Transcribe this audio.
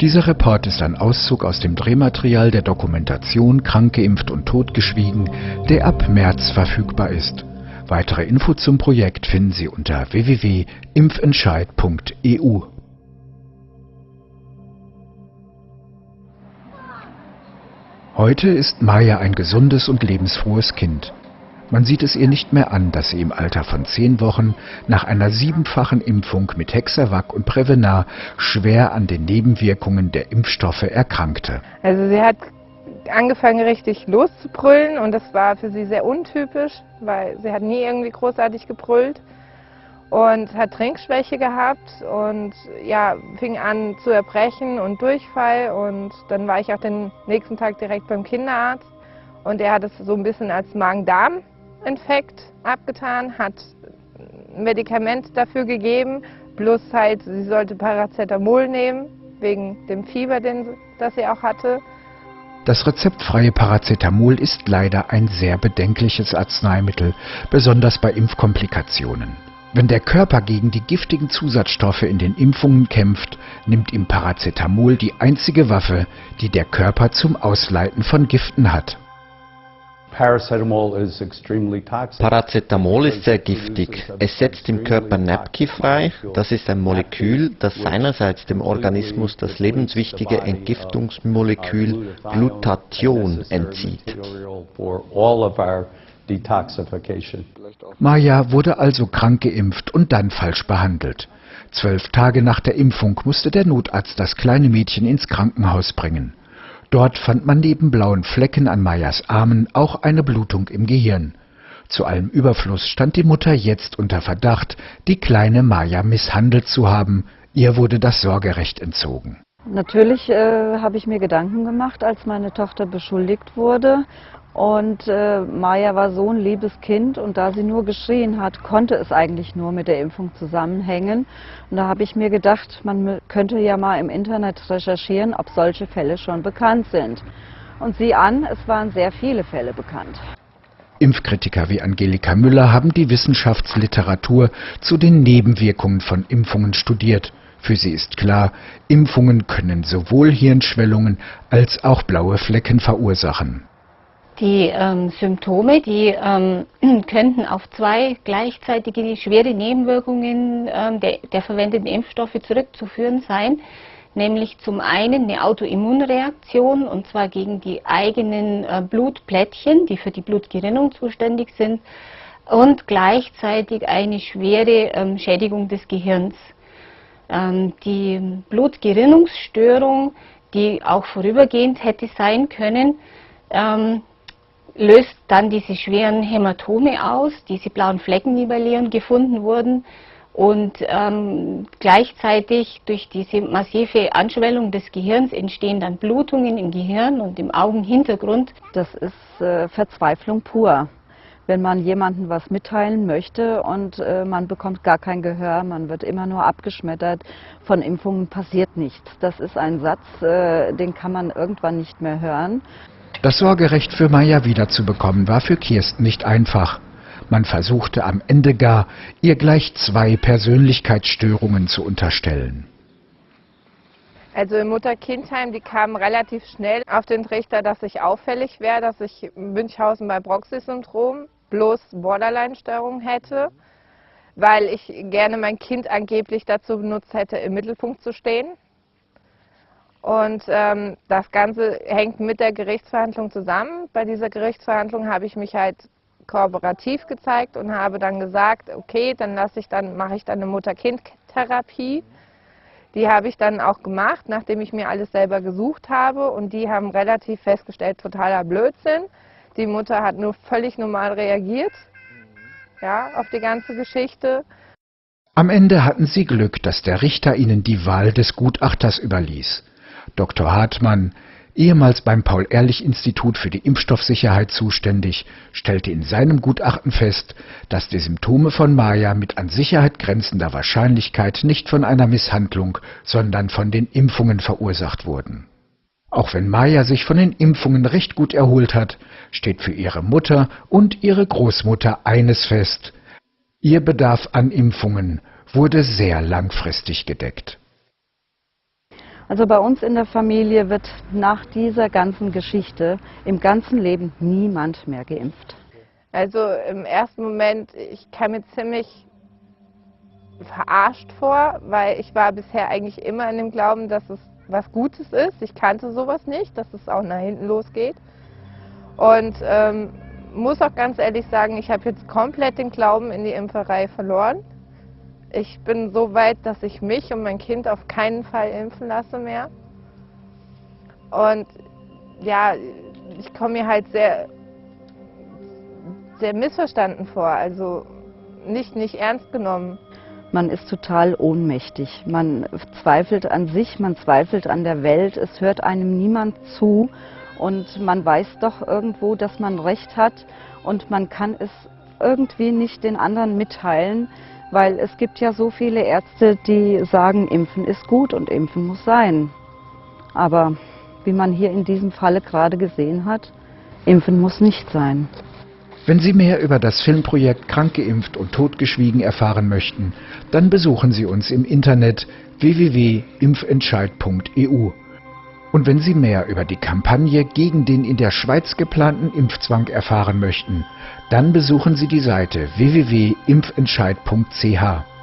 Dieser Report ist ein Auszug aus dem Drehmaterial der Dokumentation Krank geimpft und totgeschwiegen, der ab März verfügbar ist. Weitere Info zum Projekt finden Sie unter www.impfentscheid.eu. Heute ist Maja ein gesundes und lebensfrohes Kind. Man sieht es ihr nicht mehr an, dass sie im Alter von 10 Wochen nach einer 7-fachen Impfung mit Hexavac und Prevenar schwer an den Nebenwirkungen der Impfstoffe erkrankte. Also sie hat angefangen richtig loszubrüllen und das war für sie sehr untypisch, weil sie hat nie irgendwie großartig gebrüllt und hat Trinkschwäche gehabt und ja, fing an zu erbrechen und Durchfall und dann war ich auch den nächsten Tag direkt beim Kinderarzt und er hat es so ein bisschen als Magen-Darm-Infekt abgetan, hat ein Medikament dafür gegeben, plus halt, sie sollte Paracetamol nehmen, wegen dem Fieber, das sie auch hatte. Das rezeptfreie Paracetamol ist leider ein sehr bedenkliches Arzneimittel, besonders bei Impfkomplikationen. Wenn der Körper gegen die giftigen Zusatzstoffe in den Impfungen kämpft, nimmt ihm Paracetamol die einzige Waffe, die der Körper zum Ausleiten von Giften hat. Paracetamol ist sehr giftig. Es setzt im Körper NAPQI frei. Das ist ein Molekül, das seinerseits dem Organismus das lebenswichtige Entgiftungsmolekül Glutathion entzieht. Maja wurde also krank geimpft und dann falsch behandelt. 12 Tage nach der Impfung musste der Notarzt das kleine Mädchen ins Krankenhaus bringen. Dort fand man neben blauen Flecken an Majas Armen auch eine Blutung im Gehirn. Zu allem Überfluss stand die Mutter jetzt unter Verdacht, die kleine Maja misshandelt zu haben. Ihr wurde das Sorgerecht entzogen. Natürlich habe ich mir Gedanken gemacht, als meine Tochter beschuldigt wurde. Und Maja war so ein liebes Kind und da sie nur geschrien hat, konnte es eigentlich nur mit der Impfung zusammenhängen. Und da habe ich mir gedacht, man könnte ja mal im Internet recherchieren, ob solche Fälle schon bekannt sind. Und sieh an, es waren sehr viele Fälle bekannt. Impfkritiker wie Angelika Müller haben die Wissenschaftsliteratur zu den Nebenwirkungen von Impfungen studiert. Für sie ist klar, Impfungen können sowohl Hirnschwellungen als auch blaue Flecken verursachen. Die Symptome, die könnten auf 2 gleichzeitige schwere Nebenwirkungen der verwendeten Impfstoffe zurückzuführen sein, nämlich zum einen eine Autoimmunreaktion, und zwar gegen die eigenen Blutplättchen, die für die Blutgerinnung zuständig sind, und gleichzeitig eine schwere Schädigung des Gehirns. Die Blutgerinnungsstörung, die auch vorübergehend hätte sein können, löst dann diese schweren Hämatome aus, diese blauen Flecken, die bei Leon gefunden wurden, und gleichzeitig durch diese massive Anschwellung des Gehirns entstehen dann Blutungen im Gehirn und im Augenhintergrund. Das ist Verzweiflung pur. Wenn man jemandem was mitteilen möchte und man bekommt gar kein Gehör, man wird immer nur abgeschmettert, von Impfungen passiert nichts. Das ist ein Satz, den kann man irgendwann nicht mehr hören. Das Sorgerecht für Maja wiederzubekommen war für Kirsten nicht einfach. Man versuchte am Ende gar, ihr gleich 2 Persönlichkeitsstörungen zu unterstellen. Also im Mutter-Kind-Heim, die kamen relativ schnell auf den Trichter, dass ich auffällig wäre, dass ich Münchhausen bei Broxy-Syndrom bloß Borderline-Störung hätte, weil ich gerne mein Kind angeblich dazu benutzt hätte, im Mittelpunkt zu stehen. Und das Ganze hängt mit der Gerichtsverhandlung zusammen. Bei dieser Gerichtsverhandlung habe ich mich halt kooperativ gezeigt und habe dann gesagt, okay, dann mache ich dann eine Mutter-Kind-Therapie. Die habe ich dann auch gemacht, nachdem ich mir alles selber gesucht habe, und die haben relativ festgestellt, totaler Blödsinn. Die Mutter hat nur völlig normal reagiert, ja, auf die ganze Geschichte. Am Ende hatten sie Glück, dass der Richter ihnen die Wahl des Gutachters überließ. Dr. Hartmann, ehemals beim Paul-Ehrlich-Institut für die Impfstoffsicherheit zuständig, stellte in seinem Gutachten fest, dass die Symptome von Maja mit an Sicherheit grenzender Wahrscheinlichkeit nicht von einer Misshandlung, sondern von den Impfungen verursacht wurden. Auch wenn Maja sich von den Impfungen recht gut erholt hat, steht für ihre Mutter und ihre Großmutter eines fest: Ihr Bedarf an Impfungen wurde sehr langfristig gedeckt. Also bei uns in der Familie wird nach dieser ganzen Geschichte im ganzen Leben niemand mehr geimpft. Also im ersten Moment, ich kam mir ziemlich verarscht vor, weil ich war bisher eigentlich immer in dem Glauben, dass es was Gutes ist. Ich kannte sowas nicht, dass es auch nach hinten losgeht. Und muss auch ganz ehrlich sagen, ich habe jetzt komplett den Glauben in die Impferei verloren. Ich bin so weit, dass ich mich und mein Kind auf keinen Fall impfen lasse mehr. Und ja, ich komme mir halt sehr missverstanden vor, also nicht ernst genommen. Man ist total ohnmächtig. Man zweifelt an sich, man zweifelt an der Welt. Es hört einem niemand zu und man weiß doch irgendwo, dass man Recht hat und man kann es irgendwie nicht den anderen mitteilen, weil es gibt ja so viele Ärzte, die sagen, Impfen ist gut und Impfen muss sein. Aber wie man hier in diesem Falle gerade gesehen hat, Impfen muss nicht sein. Wenn Sie mehr über das Filmprojekt Krankgeimpft und Totgeschwiegen erfahren möchten, dann besuchen Sie uns im Internet www.impfentscheid.eu. Und wenn Sie mehr über die Kampagne gegen den in der Schweiz geplanten Impfzwang erfahren möchten, dann besuchen Sie die Seite www.impfentscheid.ch.